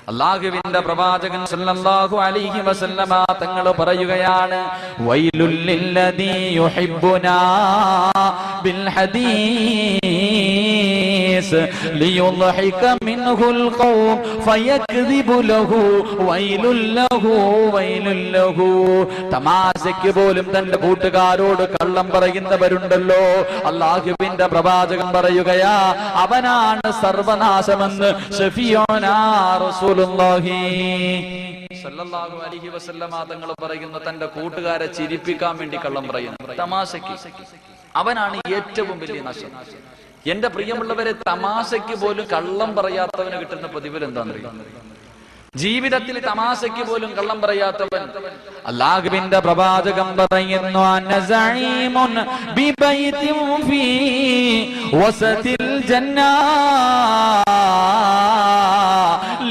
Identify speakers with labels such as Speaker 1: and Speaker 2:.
Speaker 1: അല്ലാഹുവിന്റെ പ്രവാചകൻ സല്ലല്ലാഹു അലൈഹി വസല്ലമ തങ്ങൾ പറയുകയാണ്, വൈലുൽ ലില്ലദീ യുഹിബ്ബുനാ ബിൽ ഹദീസ് ലിയുദ്ഹിക മിൻഹുൽ ഖൗം ഫയക്ദിബു ലഹു വൈലുൽ ലഹു വൈലുൽ ലഹു. തമാശയ്ക്ക് പോലും തന്റെ കൂട്ടുകാരോട് കള്ളം പറയുന്നവരുണ്ടല്ലോ, അല്ലാഹുവിന്റെ പ്രവാചകൻ പറയുകയാ, അവനാണ് സർവനാശമെന്ന് ശഫീഉനാ റസൂലുള്ളാഹി സല്ലല്ലാഹു അലൈഹി വസല്ലമ തങ്ങൾ പറയുന്ന തന്റെ കൂട്ടുകാരെ ചിരിപ്പിക്കാൻ വേണ്ടി കള്ളം പറയുന്നു, തമാശയ്ക്ക്, അവനാണ് ഏറ്റവും വലിയ നാശം. എന്റെ പ്രിയമുള്ളവരെ, തമാശയ്ക്ക് പോലും കള്ളം പറയാത്തവന് കിട്ടുന്ന പ്രതിഫലം എന്താണെന്നറിയാം? ജീവിതത്തിൽ തമാശയ്ക്ക് പോലും കള്ളം പറയാത്തവൻ. അല്ലാഹുവിന്റെ പ്രവാചകൻ പറയുന്നു, അനസഈമുൻ ബിബൈതിൻ ഫീ വസതിൽ ജന്നാ